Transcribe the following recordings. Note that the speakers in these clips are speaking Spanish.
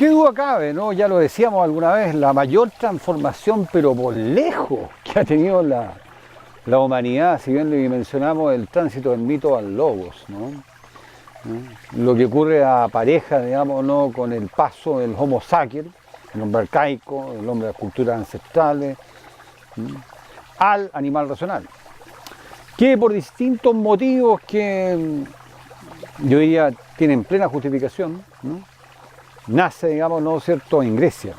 ¿Qué duda cabe, no? Ya lo decíamos alguna vez, la mayor transformación, pero por lejos, que ha tenido la humanidad, si bien le mencionamos el tránsito del mito al logos, ¿no? Lo que ocurre a pareja, digamos, ¿no? Con el paso del Homo sapiens, el hombre arcaico, el hombre de las culturas ancestrales, ¿no? Al animal racional, que por distintos motivos que yo diría tienen plena justificación, ¿no? Nace, digamos, ¿no es cierto?, en Grecia.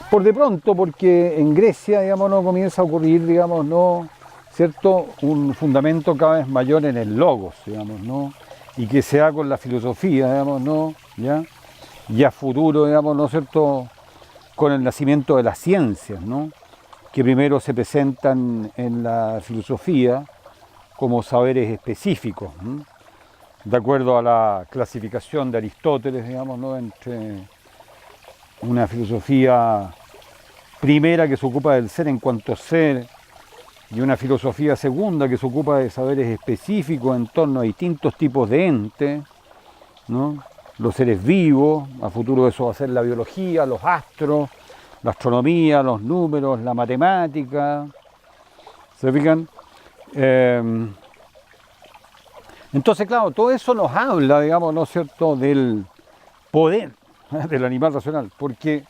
Por de pronto, porque en Grecia, digamos, no comienza a ocurrir, digamos, no, ¿cierto?, un fundamento cada vez mayor en el logos, digamos, ¿no? Y que se da con la filosofía, digamos, ¿no? ¿Ya? Y a futuro, digamos, ¿no es cierto?, con el nacimiento de las ciencias, ¿no? Que primero se presentan en la filosofía como saberes específicos, ¿no? De acuerdo a la clasificación de Aristóteles, digamos, ¿no?, entre una filosofía primera que se ocupa del ser en cuanto ser y una filosofía segunda que se ocupa de saberes específicos en torno a distintos tipos de entes, ¿no? Los seres vivos, a futuro eso va a ser la biología, los astros, la astronomía, los números, la matemática. ¿Se fijan? Entonces, claro, todo eso nos habla, digamos, ¿no es cierto?, del poder del animal racional, porque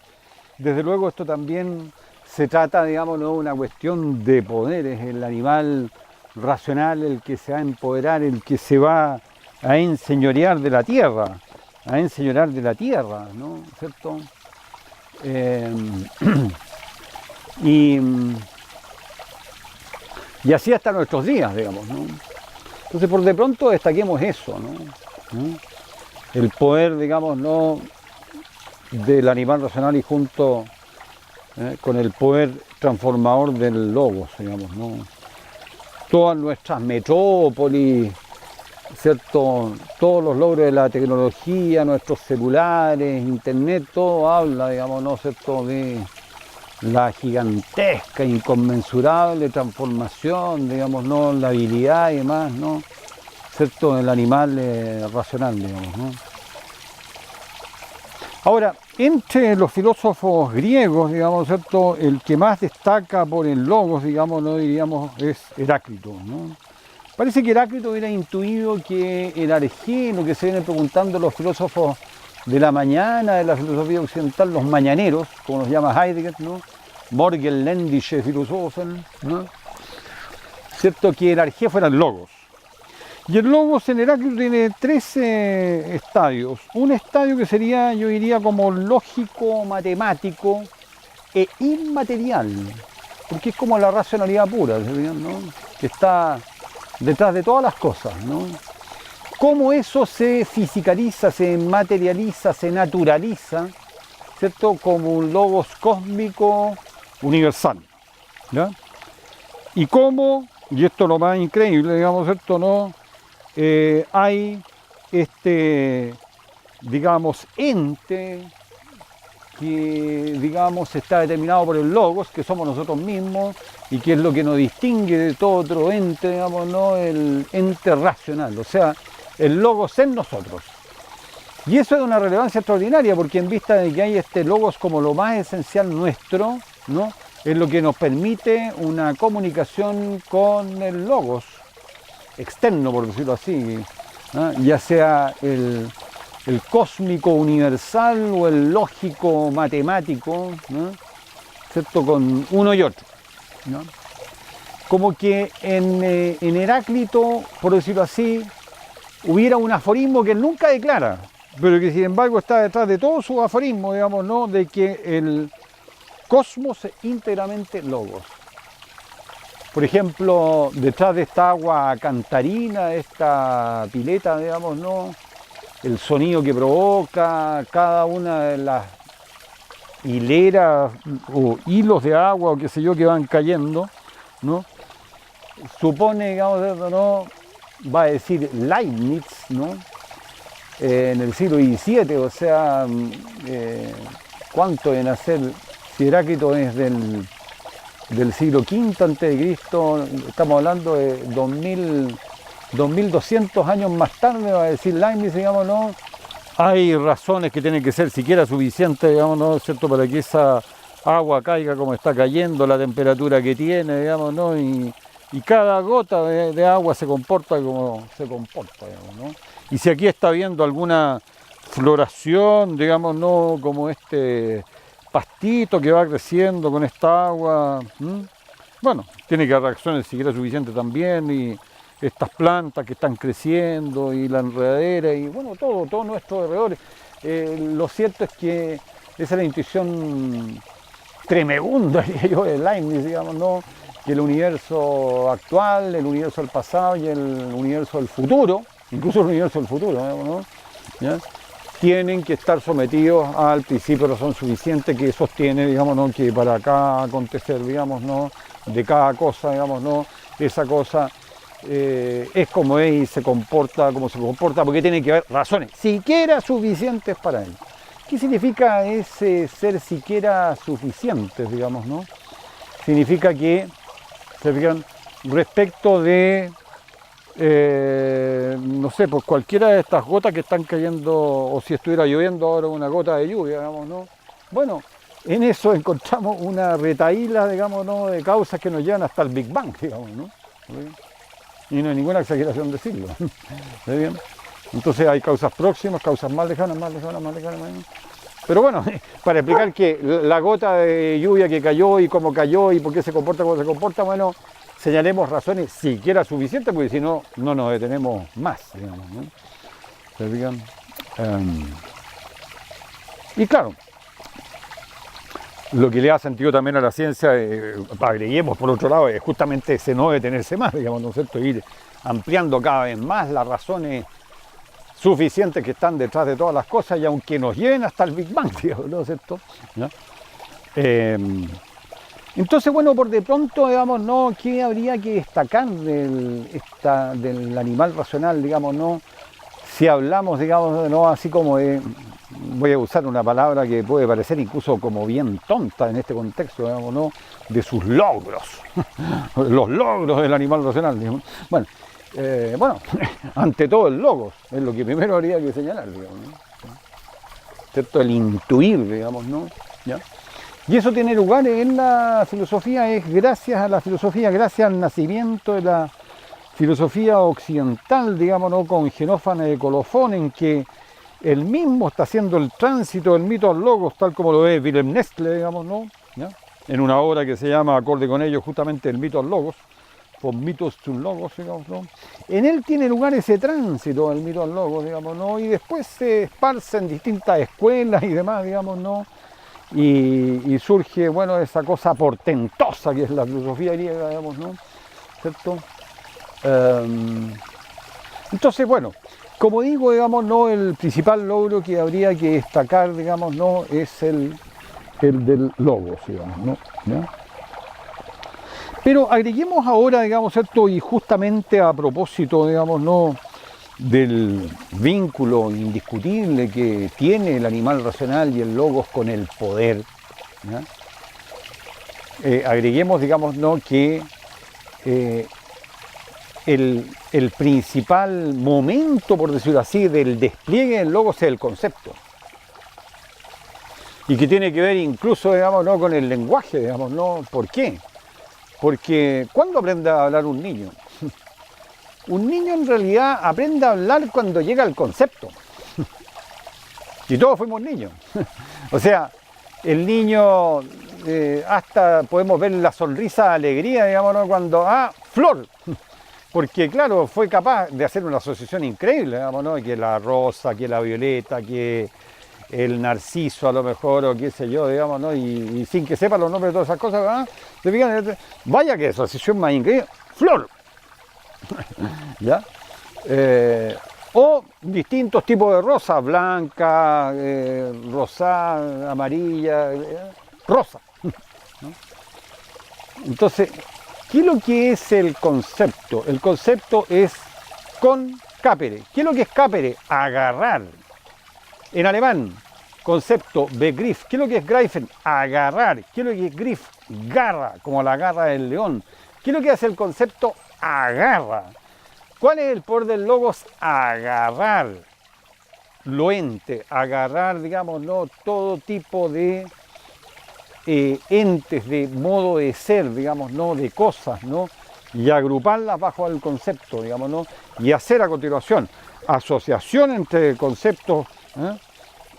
desde luego esto también se trata, digamos, ¿no?, una cuestión de poderes. El animal racional, el que se va a empoderar, el que se va a enseñorear de la tierra, ¿no? ¿Cierto? Y así hasta nuestros días, digamos, ¿no? Entonces, por de pronto destaquemos eso, ¿no? El poder, digamos, ¿no?, del animal racional y junto con el poder transformador del logos, digamos, ¿no? Todas nuestras metrópolis, ¿cierto?, todos los logros de la tecnología, nuestros celulares, internet, todo habla, digamos, ¿no?, ¿cierto?, de la gigantesca, inconmensurable transformación, digamos, ¿no?, la habilidad y demás, ¿no?, ¿cierto?, del animal racional, digamos, ¿no? Ahora, entre los filósofos griegos, digamos, ¿cierto?, el que más destaca por el logos, digamos, no diríamos, es Heráclito, ¿no? Parece que Heráclito hubiera intuido que el arjé, lo que se vienen preguntando los filósofos de la mañana, de la filosofía occidental, los mañaneros, como los llama Heidegger, ¿no? Morgenländische Philosophen, ¿no? ¿Cierto?, que el arjé fuera el logos. Y el logos en Heráclito tiene 13 estadios. Un estadio que sería, yo diría, como lógico, matemático e inmaterial, porque es como la racionalidad pura, ¿no?, que está detrás de todas las cosas, ¿no? Cómo eso se fisicaliza, se materializa, se naturaliza, ¿cierto?, como un logos cósmico universal, ¿ya? Y cómo, y esto es lo más increíble, digamos, ¿cierto?, ¿no?, hay digamos, ente que, digamos, está determinado por el logos, que somos nosotros mismos, y que es lo que nos distingue de todo otro ente, digamos, ¿no?, el ente racional, o sea, el logos en nosotros. Y eso es de una relevancia extraordinaria, porque en vista de que hay este logos como lo más esencial nuestro, ¿no?, es lo que nos permite una comunicación con el logos externo, por decirlo así, ¿no?, ya sea el cósmico universal o el lógico matemático, ¿no?, ¿cierto?, con uno y otro, ¿no? Como que en Heráclito, por decirlo así, hubiera un aforismo que él nunca declara, pero que sin embargo está detrás de todo su aforismo, digamos, ¿no?, de que el cosmos es íntegramente logos. Por ejemplo, detrás de esta agua cantarina, de esta pileta, digamos, ¿no?, el sonido que provoca cada una de las hileras o hilos de agua o qué sé yo que van cayendo, ¿no?, supone, digamos, ¿no?, va a decir Leibniz, ¿no?, en el siglo XVII, o sea, ¿cuánto de nacer? Si Heráclito es del siglo V a.C., estamos hablando de 2200 años más tarde, va a decir Leibniz, digamos, ¿no?, hay razones que tienen que ser siquiera suficientes, digamos, ¿no? ¿Cierto? Para que esa agua caiga como está cayendo, la temperatura que tiene, digamos, ¿no? Y cada gota de agua se comporta como se comporta, digamos, ¿no? Y si aquí está viendo alguna floración, digamos, ¿no? Como este pastito que va creciendo con esta agua, bueno, tiene que haber razones siquiera suficientes también, y estas plantas que están creciendo, y la enredadera, y bueno, todo nuestro alrededor. Lo cierto es que esa es la intuición tremenda, diría yo, de Leibniz, digamos, ¿no? Que el universo actual, el universo del pasado y el universo del futuro, incluso el universo del futuro, digamos, ¿no? ¿Ya? Tienen que estar sometidos al principio de razón suficiente que sostiene, digamos, ¿no? Que para cada acontecer, digamos, ¿no? De cada cosa, digamos, ¿no? Esa cosa es como es y se comporta como se comporta, porque tiene que haber razones siquiera suficientes para él. ¿Qué significa ese ser siquiera suficientes, digamos, ¿no? Significa que, se fijan, respecto de, no sé, pues cualquiera de estas gotas que están cayendo, o si estuviera lloviendo ahora una gota de lluvia, digamos, ¿no? Bueno, en eso encontramos una retahíla, digamos, ¿no? De causas que nos llevan hasta el Big Bang, digamos, ¿no? Y no hay ninguna exageración decirlo. ¿Está bien? Entonces hay causas próximas, causas más lejanas, más lejanas, más lejanas, más lejanas. Pero bueno, para explicar que la gota de lluvia que cayó y cómo cayó y por qué se comporta como se comporta, bueno, señalemos razones siquiera suficientes, porque si no, no nos detenemos más, digamos, ¿no? ¿Se fijan? Y claro, lo que le da sentido también a la ciencia, agreguemos por otro lado, es justamente ese no detenerse más, digamos, ¿no es cierto? Ir ampliando cada vez más las razones suficientes que están detrás de todas las cosas, y aunque nos lleven hasta el Big Bang, digamos, ¿no es cierto? ¿No? Entonces, bueno, por de pronto, digamos, ¿no? ¿Qué habría que destacar del animal racional, digamos, ¿no? Si hablamos, digamos, ¿no? Así como de, voy a usar una palabra que puede parecer incluso como bien tonta en este contexto, digamos, ¿no? De sus logros, los logros del animal racional, digamos. Bueno, ante todo el logos es lo que primero habría que señalar, digamos, ¿no? ¿Cierto? El intuir, digamos, ¿no? ¿Ya? Y eso tiene lugar en la filosofía, es gracias a la filosofía, gracias al nacimiento de la filosofía occidental, digamos, ¿no? Con Xenófanes de Colofón, en que él mismo está haciendo el tránsito del mito al logos, tal como lo ve Wilhelm Nestle, digamos, ¿no? ¿Ya? En una obra que se llama, acorde con ello, justamente el mito al logos, von Mythos zum Logos, digamos, ¿no? En él tiene lugar ese tránsito del mito al logos, digamos, ¿no? Y después se esparce en distintas escuelas y demás, digamos, ¿no? Y surge, bueno, esa cosa portentosa que es la filosofía griega, digamos, ¿no? ¿Cierto? Entonces, bueno, como digo, digamos, ¿no? El principal logro que habría que destacar, digamos, ¿no? Es el del logos, digamos, ¿no? ¿Ya? Pero agreguemos ahora, digamos, ¿cierto? Y justamente a propósito, digamos, ¿no? Del vínculo indiscutible que tiene el animal racional y el logos con el poder, ¿ya? Agreguemos, digamos, ¿no? Que el principal momento, por decirlo así, del despliegue del logos es el concepto. Y que tiene que ver incluso, digamos, ¿no? Con el lenguaje, digamos, ¿no? ¿Por qué? Porque ¿cuándo aprende a hablar un niño? Un niño en realidad aprende a hablar cuando llega al concepto. Y todos fuimos niños. O sea, el niño, hasta podemos ver la sonrisa de alegría, digamos, ¿no? Cuando, flor. Porque claro, fue capaz de hacer una asociación increíble, digamos, ¿no? Que la rosa, que la violeta, que el narciso a lo mejor, o qué sé yo, digamos, ¿no? Y sin que sepa los nombres de todas esas cosas, vaya que asociación más increíble. Flor. ¿Ya? O distintos tipos de rosa, blanca, rosada, amarilla, rosa, ¿no? Entonces, ¿qué es lo que es el concepto? El concepto es con capere. ¿Qué es lo que es capere? Agarrar. En alemán, concepto Begriff. ¿Qué es lo que es greifen? Agarrar. ¿Qué es lo que es griff? Garra, como la garra del león. ¿Qué es lo que hace el concepto? Agarra. ¿Cuál es el poder del logos? Agarrar. lo ente, agarrar, digamos, ¿no? Todo tipo de entes, de modo de ser, digamos, ¿no? De cosas, ¿no? Y agruparlas bajo el concepto, digamos, ¿no? Y hacer a continuación asociación entre conceptos,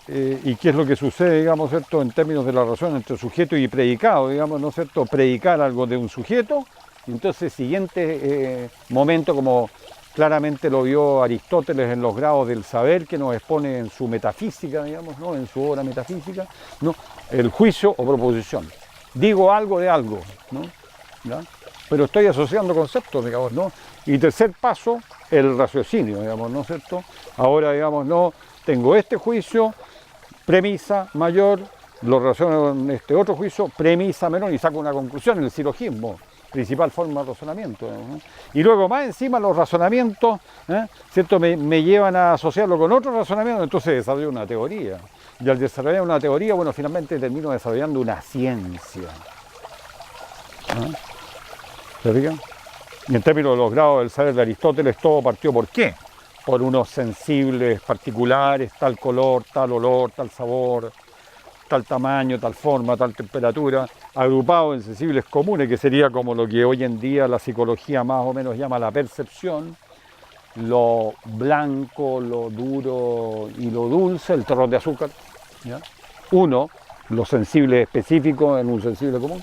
y qué es lo que sucede, digamos, ¿cierto? En términos de la relación entre sujeto y predicado, digamos, ¿no es cierto? Predicar algo de un sujeto, y entonces siguiente momento, como claramente lo vio Aristóteles en los grados del saber, que nos expone en su metafísica, digamos, ¿no? En su obra metafísica, ¿no? El juicio o proposición. Digo algo de algo, ¿no? ¿Ya? Pero estoy asociando conceptos, digamos, ¿no? Y tercer paso, el raciocinio, digamos, ¿no es cierto? Ahora, digamos, no, tengo este juicio, premisa mayor, lo relaciono con este otro juicio, premisa menor, y saco una conclusión, el silogismo, principal forma de razonamiento, ¿no? Y luego más encima los razonamientos, ¿cierto? Me llevan a asociarlo con otro razonamiento, entonces desarrollo una teoría. Y al desarrollar una teoría, bueno, finalmente termino desarrollando una ciencia. ¿Se fijan? Y en términos de los grados del saber de Aristóteles, todo partió ¿por qué? Por unos sensibles particulares, tal color, tal olor, tal sabor, tal tamaño, tal forma, tal temperatura, agrupados en sensibles comunes, que sería como lo que hoy en día la psicología más o menos llama la percepción, lo blanco, lo duro y lo dulce, el terror de azúcar, ¿ya? Uno, lo sensible específico en un sensible común,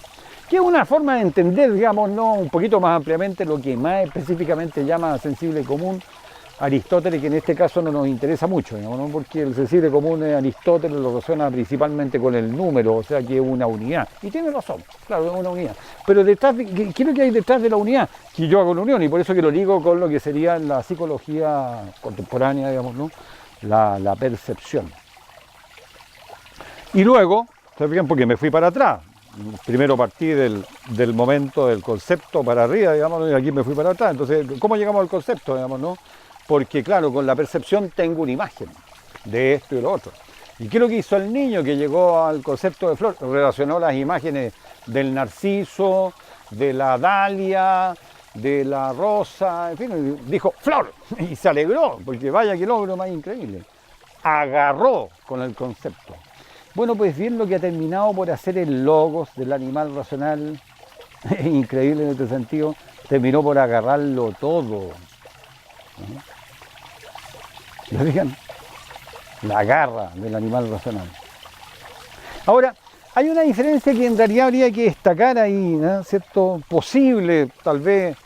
que es una forma de entender, digamos, ¿no? Un poquito más ampliamente lo que más específicamente llama sensible común Aristóteles, que en este caso no nos interesa mucho, digamos, ¿no? Porque el sensible común de Aristóteles lo relaciona principalmente con el número, o sea que es una unidad. Y tiene razón, claro, es una unidad. Pero detrás ¿qué es lo que hay detrás de la unidad? Que yo hago una unión, y por eso que lo ligo con lo que sería la psicología contemporánea, digamos, ¿no? La percepción. Y luego, ¿se fijan? Porque me fui para atrás. Primero partí del momento del concepto para arriba, digamos, y aquí me fui para atrás. Entonces, ¿cómo llegamos al concepto, digamos, no? Porque, claro, con la percepción tengo una imagen de esto y lo otro. ¿Y qué es lo que hizo el niño que llegó al concepto de flor? Relacionó las imágenes del narciso, de la dalia, de la rosa, en fin, dijo flor, y se alegró, porque vaya que logro más increíble. Agarró con el concepto. Bueno, pues bien, lo que ha terminado por hacer el logos del animal racional, increíble en este sentido, terminó por agarrarlo todo. ¿Lo fijan? La garra del animal racional. Ahora, hay una diferencia que en realidad habría que destacar ahí, ¿no? ¿Cierto? Posible, tal vez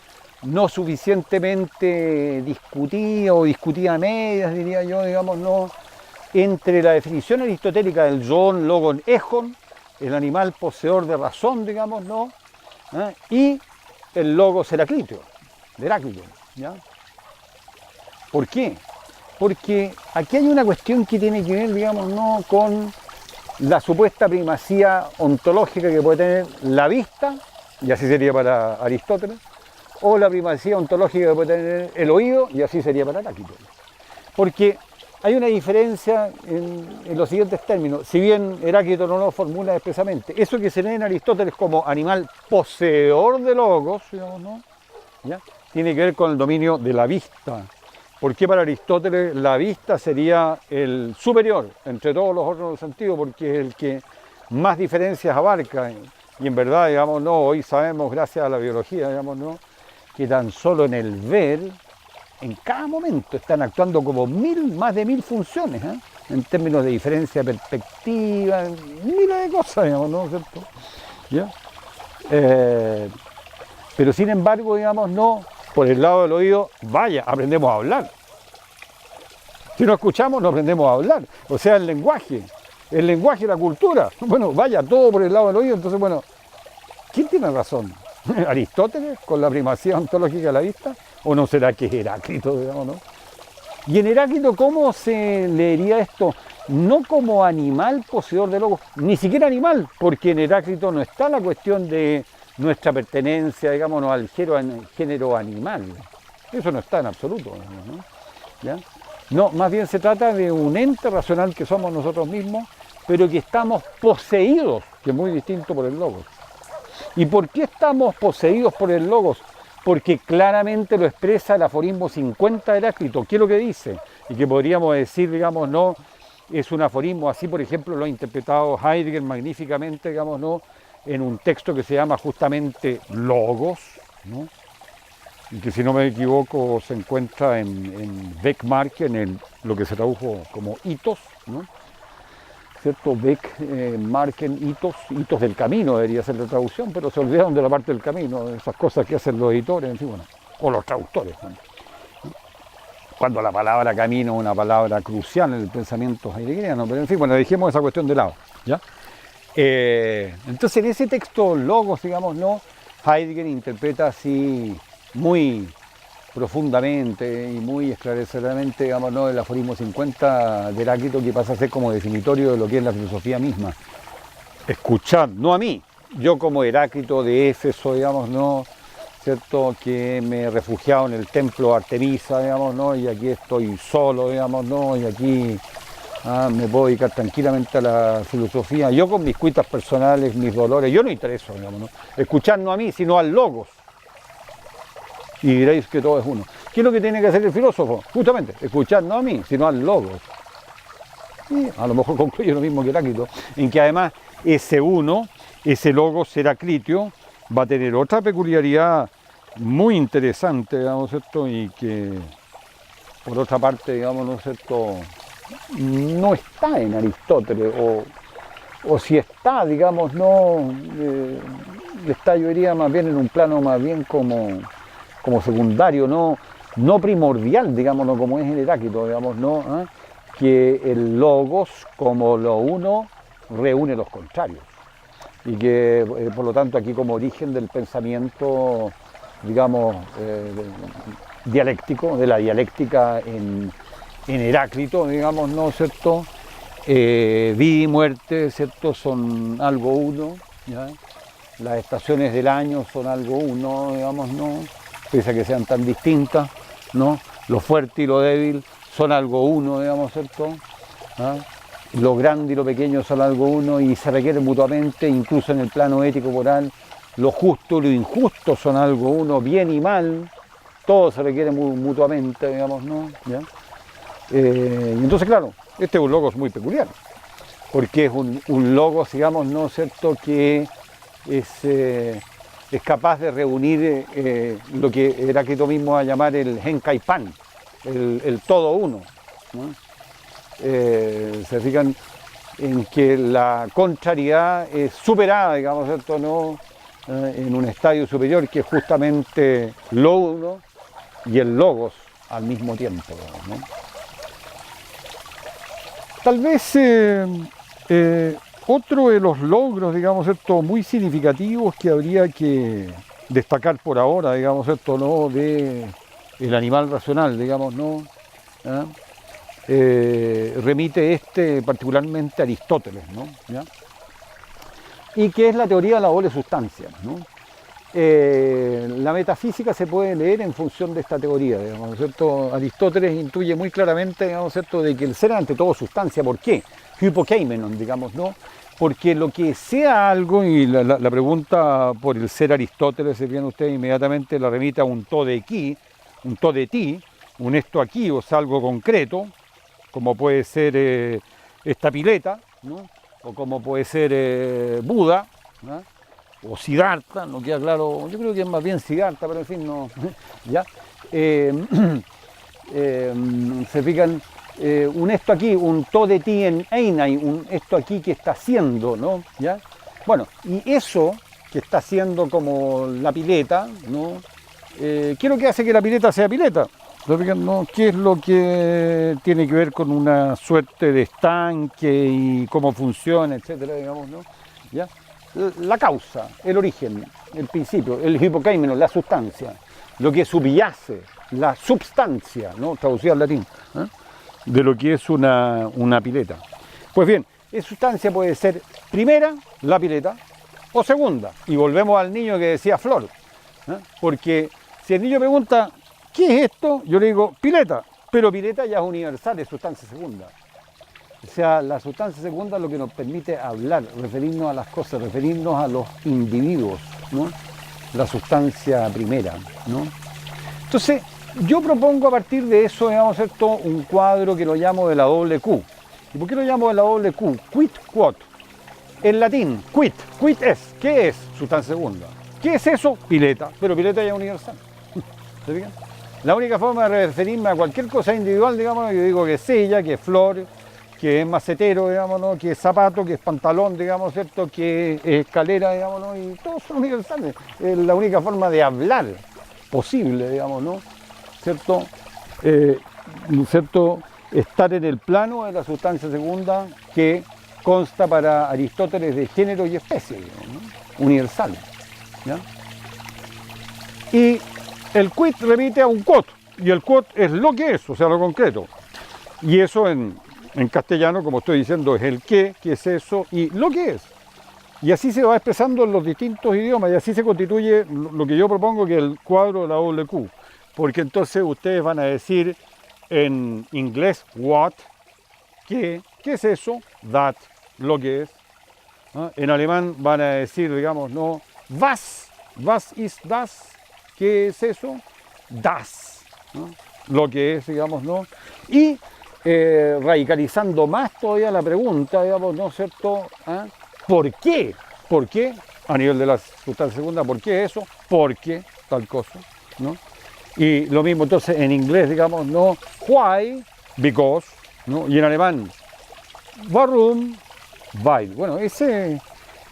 no suficientemente discutida o discutida a medias, diría yo, digamos, no, entre la definición aristotélica del zoon, logon, ejon, el animal poseedor de razón, digamos, ¿no? Y el logos heraclíteo, de Heráclito, ¿ya? ¿Por qué? Porque aquí hay una cuestión que tiene que ver, digamos, ¿no? Con la supuesta primacía ontológica que puede tener la vista, y así sería para Aristóteles, o la primacía ontológica que puede tener el oído, y así sería para Heráclito. Porque hay una diferencia en los siguientes términos, si bien Heráclito no lo formula expresamente, eso que se lee en Aristóteles como animal poseedor de logos, digamos, ¿no? ¿Ya? Tiene que ver con el dominio de la vista. ¿Por qué para Aristóteles la vista sería el superior entre todos los órganos del sentido? Porque es el que más diferencias abarca. Y en verdad, digamos, no, hoy sabemos, gracias a la biología, digamos, ¿no? Que tan solo en el ver, en cada momento están actuando como más de 1000 funciones, en términos de diferencia de perspectiva, miles de cosas, digamos, ¿no? ¿Cierto? ¿Ya? Pero sin embargo, digamos, no, por el lado del oído, vaya, aprendemos a hablar. Si no escuchamos, no aprendemos a hablar. O sea, el lenguaje y la cultura. Bueno, vaya, todo por el lado del oído. Entonces, bueno, ¿quién tiene razón? ¿Aristóteles con la primacía ontológica de la vista? ¿O no será que es Heráclito, digamos, no? Y en Heráclito, ¿cómo se leería esto? No como animal poseedor de logos, ni siquiera animal, porque en Heráclito no está la cuestión de nuestra pertenencia, digamos, al género animal. Eso no está en absoluto, ¿no? ¿Ya? No, más bien se trata de un ente racional que somos nosotros mismos, pero que estamos poseídos, que es muy distinto, por el logos. ¿Y por qué estamos poseídos por el logos? porque claramente lo expresa el aforismo 50 de Heráclito. ¿Qué es lo que dice? Y que podríamos decir, digamos, no, es un aforismo, así por ejemplo lo ha interpretado Heidegger magníficamente, digamos, no, en un texto que se llama justamente Logos, ¿no? Y que si no me equivoco se encuentra en Beck-Mark, lo que se tradujo como hitos, ¿no? ¿Cierto? Beck-Marken hitos del camino debería ser la traducción, pero se olvidaron de la parte del camino, esas cosas que hacen los editores, en fin, bueno, o los traductores, ¿no? Cuando la palabra camino es una palabra crucial en el pensamiento heideggeriano, pero en fin, bueno, dejemos esa cuestión de lado, ¿ya? Entonces en ese texto Logos, digamos, ¿no? Heidegger interpreta así muy profundamente y muy esclarecedoramente, digamos, ¿no? El aforismo 50 de Heráclito, que pasa a ser como definitorio de lo que es la filosofía misma. Escuchad, no a mí, yo como Heráclito de Éfeso, digamos, ¿no? ¿Cierto? Que me he refugiado en el templo Artemisa, digamos, ¿no? Y aquí estoy solo, digamos, ¿no? Y aquí me puedo dedicar tranquilamente a la filosofía. Yo con mis cuitas personales, mis dolores, yo no intereso, digamos, ¿no? Escuchad no a mí, sino al Logos. Y diréis que todo es uno. ¿Qué es lo que tiene que hacer el filósofo? Justamente, escuchar no a mí, sino al Logos. Y a lo mejor concluye lo mismo que Heráclito, en que además ese uno, ese Logos Heraclitio, va a tener otra peculiaridad muy interesante, digamos, ¿cierto? Y que, por otra parte, digamos, ¿no es cierto?, no está en Aristóteles, o si está, digamos, no, está, yo diría, más bien en un plano más bien como secundario, no primordial, digamos, no como es en Heráclito, digamos, ¿no? Que el Logos, como lo uno, reúne los contrarios. Y que, por lo tanto, aquí como origen del pensamiento, digamos, dialéctico, de la dialéctica en Heráclito, digamos, ¿no? ¿Cierto? Vida y muerte, ¿cierto? Son algo uno, ¿ya? Las estaciones del año son algo uno, digamos, ¿no? Pese a que sean tan distintas, ¿no? Lo fuerte y lo débil son algo uno, digamos, ¿cierto? ¿Ah? Lo grande y lo pequeño son algo uno y se requieren mutuamente, incluso en el plano ético-moral. Lo justo y lo injusto son algo uno, bien y mal, todo se requiere mutuamente, digamos, ¿no? ¿Ya? Entonces, claro, este es un logos muy peculiar, porque es un logos, digamos, ¿no es cierto?, que es capaz de reunir lo que Heráclito mismo va a llamar el Henkaipan, el todo uno, ¿no? Se fijan en que la contrariedad es superada, digamos, ¿cierto?, ¿no? En un estadio superior que es justamente lo uno y el logos al mismo tiempo, ¿no? Tal vez otro de los logros, digamos, ¿cierto?, muy significativos que habría que destacar por ahora, digamos, ¿cierto?, ¿no?, de el animal racional, digamos, ¿no? ¿Ah? Remite particularmente a Aristóteles, ¿no? ¿Ya? Y que es la teoría de la doble sustancia, ¿no? La metafísica se puede leer en función de esta teoría, digamos, ¿cierto? Aristóteles intuye muy claramente, digamos, ¿cierto?, de que el ser ante todo sustancia. ¿Por qué? Hypokeimenon, digamos, ¿no? Porque lo que sea algo, y la pregunta por el ser Aristóteles, se viene usted inmediatamente la remite a un to de aquí, un to de ti, un esto aquí, o sea, algo concreto, como puede ser esta pileta, ¿no? O como puede ser Buda, ¿no? O Siddhartha, no queda claro, yo creo que es más bien Siddhartha, pero en fin, no, ¿ya? Se fijan, un esto aquí, un to de ti en Einai, un esto aquí que está haciendo, ¿no? ¿Ya? Bueno, y eso que está haciendo como la pileta, ¿no? ¿Qué es lo que hace que la pileta sea pileta? ¿No? ¿Qué es lo que tiene que ver con una suerte de estanque y cómo funciona, etcétera, digamos, ¿no? ¿Ya? La causa, el origen, el principio, el hipokeimenon, la sustancia, lo que subyace, la substancia, ¿no?, traducida al latín, ¿eh?, de lo que es una pileta. Pues bien, esa sustancia puede ser primera, la pileta, o segunda. Y volvemos al niño que decía Flor, ¿eh? Porque si el niño pregunta, ¿qué es esto?, yo le digo, pileta, pero pileta ya es universal, es sustancia segunda. O sea, la sustancia segunda es lo que nos permite hablar, referirnos a las cosas, referirnos a los individuos, ¿no? la sustancia primera, ¿no? Entonces, yo propongo a partir de eso, digamos, ¿cierto?, un cuadro que lo llamo de la doble Q. ¿Y por qué lo llamo de la doble Q? Quid quod. En latín, quid es. ¿Qué es sustancia segunda? ¿Qué es eso? Pileta, pero pileta ya es universal. ¿Se fijan? La única forma de referirme a cualquier cosa individual, digamos, yo digo que es silla, que es flor, que es macetero, digamos, ¿no?, que es zapato, que es pantalón, digamos, ¿cierto?, que es escalera, digamos, ¿no?, y todos son universales. Es la única forma de hablar posible, digamos, ¿no?, ¿cierto? ¿Cierto? Estar en el plano de la sustancia segunda que consta para Aristóteles de género y especie, digamos, ¿no?, universal, ¿ya? Y el quid remite a un quod, y el quod es lo que es, o sea, lo concreto. Y eso en castellano, como estoy diciendo, es el qué es eso, y lo que es. Y así se va expresando en los distintos idiomas, y así se constituye lo que yo propongo, que es el cuadro de la doble Q. Porque entonces ustedes van a decir en inglés what, qué es eso, that, lo que es. ¿No? En alemán van a decir, digamos, no, was ist das, qué es eso, das, ¿no?, lo que es, digamos, ¿no? Y radicalizando más todavía la pregunta, digamos, ¿no es cierto? ¿Ah? ¿Por qué? ¿Por qué? A nivel de la sustancia segunda, ¿por qué eso? ¿Por qué tal cosa? ¿No? Y lo mismo entonces en inglés, digamos, ¿no? Why? Because, ¿no? Y en alemán, warum? Weil. Bueno, ese es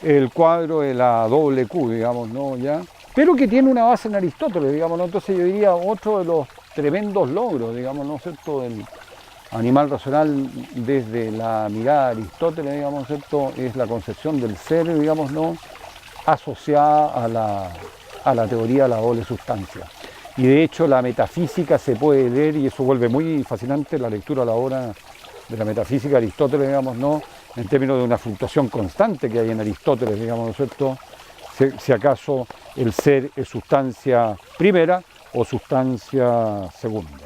el cuadro de la doble Q, digamos, ¿no? Ya, pero que tiene una base en Aristóteles, digamos, ¿no? Entonces yo diría otro de los tremendos logros, digamos, ¿no es cierto?, del animal racional desde la mirada de Aristóteles, digamos, ¿cierto?, es la concepción del ser, digamos, ¿no?, asociada a la teoría de la doble sustancia. Y de hecho la metafísica se puede leer, y eso vuelve muy fascinante la lectura a la hora de la metafísica de Aristóteles, digamos, ¿no?, en términos de una fluctuación constante que hay en Aristóteles, digamos, ¿no es cierto?, si acaso el ser es sustancia primera o sustancia segunda.